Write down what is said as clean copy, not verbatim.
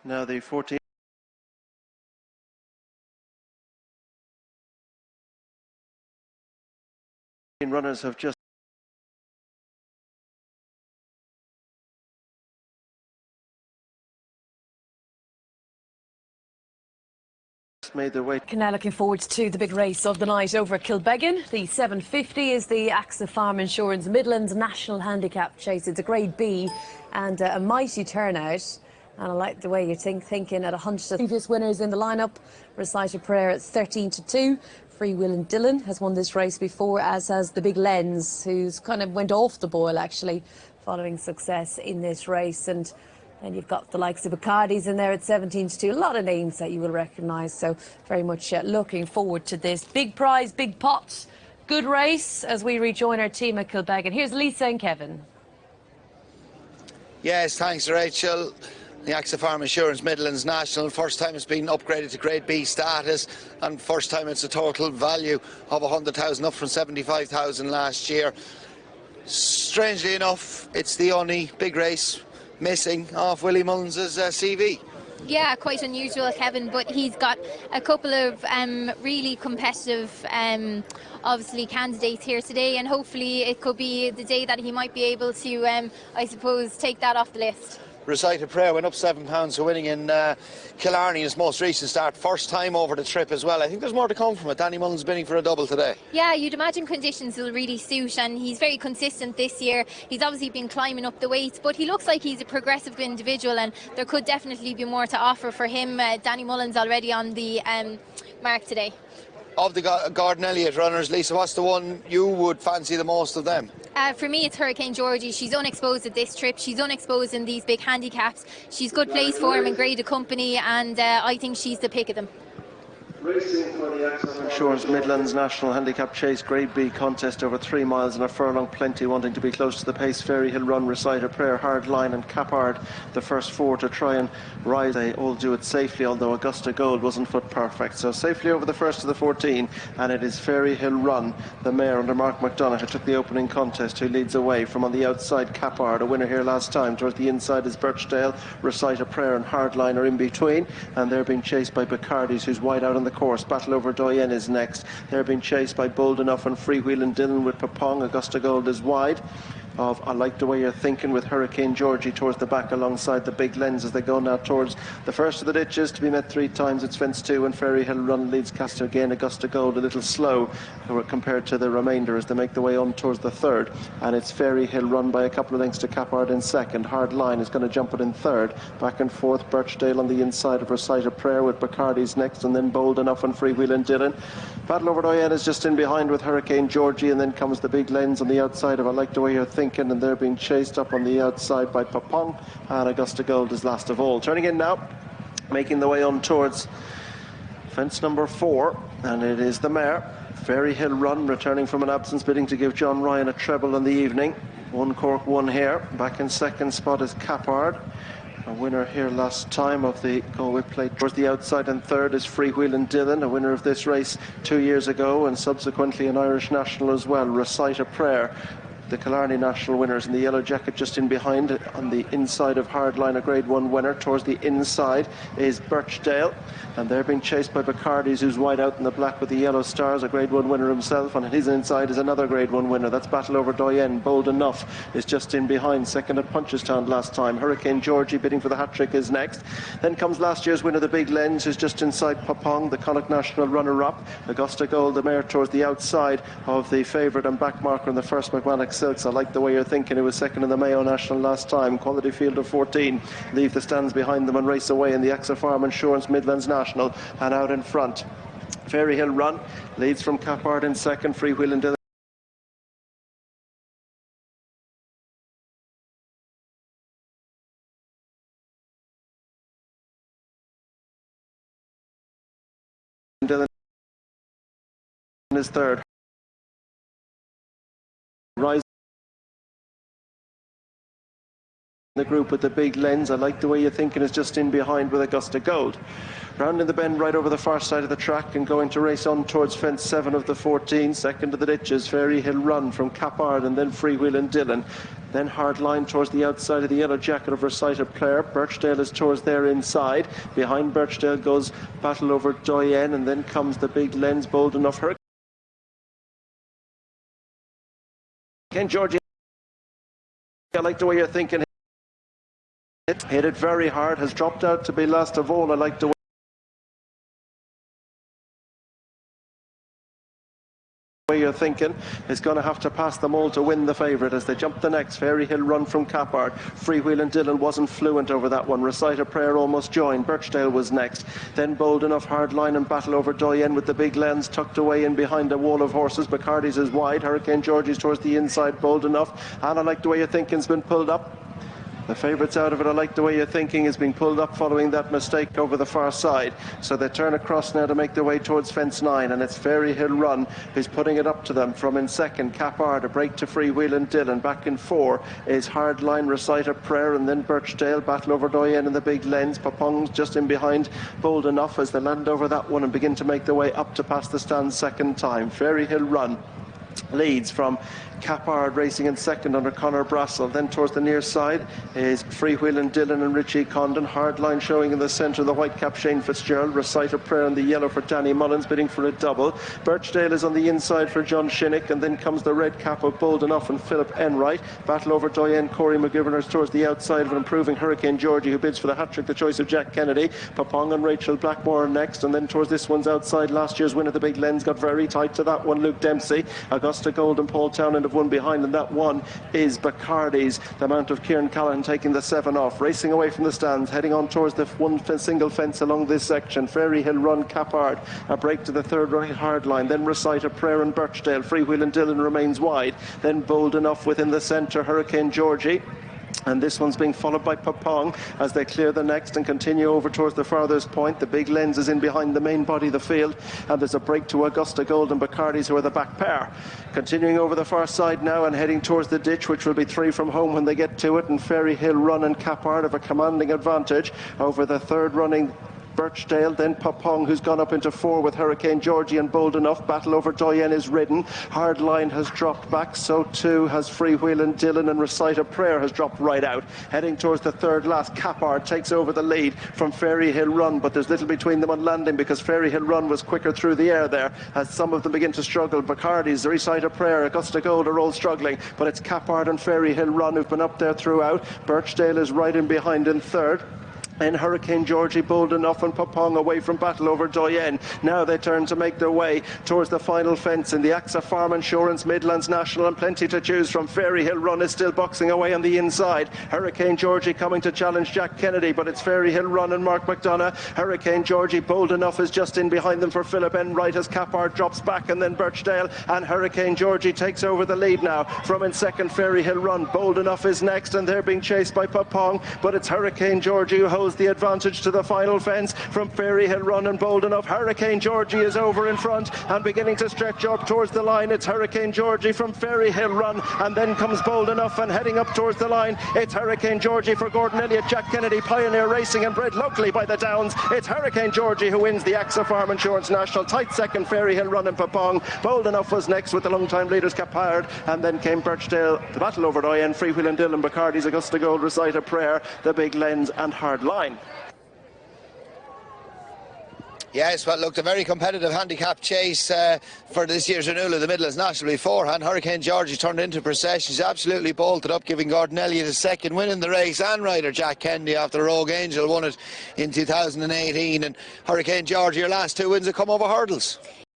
Now the 14 runners have just made their way. Now looking forward to the big race of the night over at Kilbeggan. The 750 is the AXA Farm Insurance Midlands National Handicap Chase. It's a Grade B and a mighty turnout. And I like the way you're thinking at 100. Previous winners in the lineup. Recite a Prayer at 13-2. Free Will and Dylan has won this race before, as has the Big Lens, who's kind of went off the boil actually following success in this race. And you've got the likes of Bacardi's in there at 17-2. A lot of names that you will recognise. So very much looking forward to this. Big prize, big pot, good race as we rejoin our team at Kilbeggan. Here's Lisa and Kevin. Yes, thanks, Rachel. The AXA Farm Insurance Midlands National, first time it's been upgraded to Grade B status, and first time it's a total value of 100,000, up from 75,000 last year. Strangely enough, it's the only big race missing off Willie Mullins' CV. Yeah, quite unusual, Kevin, but he's got a couple of really competitive obviously candidates here today, and hopefully it could be the day that he might be able to I suppose take that off the list. Recite a Prayer went up £7 for winning in Killarney, his most recent start. First time over the trip as well. I think there's more to come from it. Danny Mullins bidding for a double today. Yeah, you'd imagine conditions will really suit, and he's very consistent this year. He's obviously been climbing up the weights, but he looks like he's a progressive individual, and there could definitely be more to offer for him. Danny Mullins already on the mark today. Of the Gordon Elliott runners, Lisa, what's the one you would fancy the most of them? For me, it's Hurricane Georgie. She's unexposed at this trip. She's unexposed in these big handicaps. She's good place form and grade of company, and I think she's the pick of them. Racing for the AXA Insurance Midlands National Handicap Chase Grade B contest over 3 miles and a furlong. Plenty wanting to be close to the pace. Fairy Hill Run, Recite a Prayer, Hard Line and Capard, the first four to try and rise. They all do it safely, although Augusta Gold wasn't foot perfect. So safely over the first of the 14, and it is Fairy Hill Run, the mare under Mark McDonagh, who took the opening contest, who leads away. From on the outside, Capard, a winner here last time. Towards the inside is Birchdale. Recite a Prayer and Hard Line are in between, and they're being chased by Bacardi's, who's wide out on the course. Battle Over Doyen is next. They're being chased by Bold Enough and Free Wheel and Dylan with Papong. Augusta Gold is wide of I Like the Way You're Thinking, with Hurricane Georgie towards the back alongside the Big Lens as they go now towards the first of the ditches. To be met 3 times, it's Fence 2, and Fairy Hill Run leads Castor again. Augusta Gold a little slow compared to the remainder as they make the way on towards the third, and it's Fairy Hill Run by a couple of lengths to Capard in second. Hard Line is going to jump it in third. Back and forth, Birchdale on the inside of Recite a Prayer with Bacardi's next, and then Bold Enough and Free Wheel and Dylan. Battle Over Doyen is just in behind with Hurricane Georgie, and then comes the Big Lens on the outside of I Like the Way You're Thinking, and they're being chased up on the outside by Papong, and Augusta Gold is last of all. Turning in now, making the way on towards fence number 4, and it is the mare Fairy Hill Run, returning from an absence, bidding to give John Ryan a treble in the evening. 1 cork, 1 here. Back in second spot is Capard, a winner here last time of the Galway Plate. Towards the outside and third is Free Wheel and Dylan, a winner of this race 2 years ago and subsequently an Irish national as well. Recite a Prayer, the Killarney national winners in the yellow jacket, just in behind. On the inside of Hardline, a Grade 1 winner. Towards the inside is Birchdale, and they're being chased by Bacardi's, who's wide out in the black with the yellow stars, a Grade 1 winner himself, and at his inside is another Grade 1 winner. That's Battle Over Doyen. Bold Enough is just in behind, second at Punchestown last time. Hurricane Georgie bidding for the hat-trick is next. Then comes last year's winner, the Big Lens, who's just inside Papong, the Connacht national runner-up. Augusta Gold, the mare, towards the outside of the favourite and back marker in the first McManus Silks. I Like the Way You're Thinking, it was second in the Mayo National last time. Quality field of 14 leave the stands behind them and race away in the AXA Farm Insurance Midlands National, and out in front Fairy Hill Run leads from Capard in second. Free Wheel and Dylan is third. Rise the group with the Big Lens. I Like the Way You're Thinking is just in behind with Augusta Gold. Rounding the bend right over the far side of the track and going to race on towards fence 7 of the 14. Second to the ditches, Fairy Hill Run from Cappard, and then Freewheelin' Dillon. Then Hard Line towards the outside of the yellow jacket of Reciter Player. Birchdale is towards there inside. Behind Birchdale goes Battle Over Doyen, and then comes the big lens, Bold Enough. Hurricane Georgie, I like the way you're thinking. Hit it very hard, has dropped out to be last of all. I like the way you're thinking. Is going to have to pass them all to win the favourite as they jump the next. Fairy Hill Run from Cappard. Freewheelin' Dillon wasn't fluent over that one. Reciter Prayer almost joined. Birchdale was next. Then Bold Enough, Hard Line and Battle Over Doyen with the big lens tucked away in behind a wall of horses. Bacardi's is wide. Hurricane Georgie's towards the inside. Bold Enough. And I like the way you're thinking's been pulled up. The favourites out of it, I like the way you're thinking, is being pulled up following that mistake over the far side. So they turn across now to make their way towards fence 9, and it's Fairy Hill Run who's putting it up to them. From in second, Cappard, a break to Freewheelin' Dillon. Back in 4 is Hard Line, Reciter Prayer, and then Birchdale, Battle Over Doyen and the big lens. Papong's just in behind, Bold Enough, as they land over that one and begin to make their way up to pass the stand second time. Fairy Hill Run leads from Cappard racing in second under Conor Brassel. Then towards the near side is Freewheelin' Dillon and Richie Condon. Hard Line showing in the centre, the white cap Shane Fitzgerald. Reciter Prayer in the yellow for Danny Mullins, bidding for a double. Birchdale is on the inside for John Shinnick, and then comes the red cap of Bold Enough and Philip Enright. Battle Over Doyen, Corey McGiverners towards the outside of an improving Hurricane Georgie, who bids for the hat-trick, the choice of Jack Kennedy. Papong and Rachel Blackmore next, and then towards this one's outside. Last year's winner, the big lens, got very tight to that one. Luke Dempsey, Augusta Gold and Paul Townend have one behind, and that one is Bacardi's, the mount of Kieran Callahan, taking the 7 off, racing away from the stands, heading on towards the single fence along this section. Fairy Hill Run, Cappard, a break to the third right Hard Line, then Reciter Prayer and Birchdale. Freewheelin' Dillon remains wide, then Bold Enough within the centre, Hurricane Georgie. And this one's being followed by Papong as they clear the next and continue over towards the farthest point. The big lens is in behind the main body of the field, and there's a break to Augusta Gold and Bacardi's, who are the back pair. Continuing over the far side now and heading towards the ditch, which will be 3 from home when they get to it, and Fairy Hill Run and Cappard have a commanding advantage over the third running Birchdale. Then Papong, who's gone up into 4 with Hurricane Georgie and Bold Enough. Battle Over Doyen is ridden. Hard Line has dropped back, so too has Freewheelin' Dillon, and Reciter Prayer has dropped right out. Heading towards the third last, Cappard takes over the lead from Fairy Hill Run, but there's little between them on landing because Fairy Hill Run was quicker through the air there as some of them begin to struggle. Bacardi's, Reciter Prayer, Augusta Gold are all struggling, but it's Cappard and Fairy Hill Run who've been up there throughout. Birchdale is right in behind in third. And Hurricane Georgie, Bold Enough and Papong away from Battle Over Doyen. Now they turn to make their way towards the final fence in the AXA Farm Insurance Midlands National, and plenty to choose from. Fairy Hill Run is still boxing away on the inside. Hurricane Georgie coming to challenge Jack Kennedy, but it's Fairy Hill Run and Mark McDonough. Hurricane Georgie, Bold Enough is just in behind them for Philip Enright as Cappard drops back, and then Birchdale, and Hurricane Georgie takes over the lead now. From in second, Fairy Hill Run. Bold Enough is next, and they're being chased by Papong, but it's Hurricane Georgie who holds the advantage to the final fence from Fairy Hill Run and Bold Enough. Hurricane Georgie is over in front and beginning to stretch up towards the line. It's Hurricane Georgie from Fairy Hill Run, and then comes Bold Enough, and heading up towards the line, it's Hurricane Georgie for Gordon Elliott, Jack Kennedy, Pioneer Racing and bred locally by the Downs. It's Hurricane Georgie who wins the AXA Farm Insurance National. Tight second, Fairy Hill Run and Papong. Bold Enough was next with the long-time leaders Cappard, and then came Birchdale, the Battle Over Doyen, Freewheelin' Dillon, Bacardi's, Augusta Gold, Reciter Prayer, the big lens and Hard Line. Yes, well, looked a very competitive handicap chase for this year's renewal of the Midlands National beforehand. Hurricane Georgie turned into procession. She's absolutely bolted up, giving Gordon Elliott a second win in the race, and rider Jack Kennedy after Rogue Angel won it in 2018. And Hurricane Georgie, her last 2 wins have come over hurdles.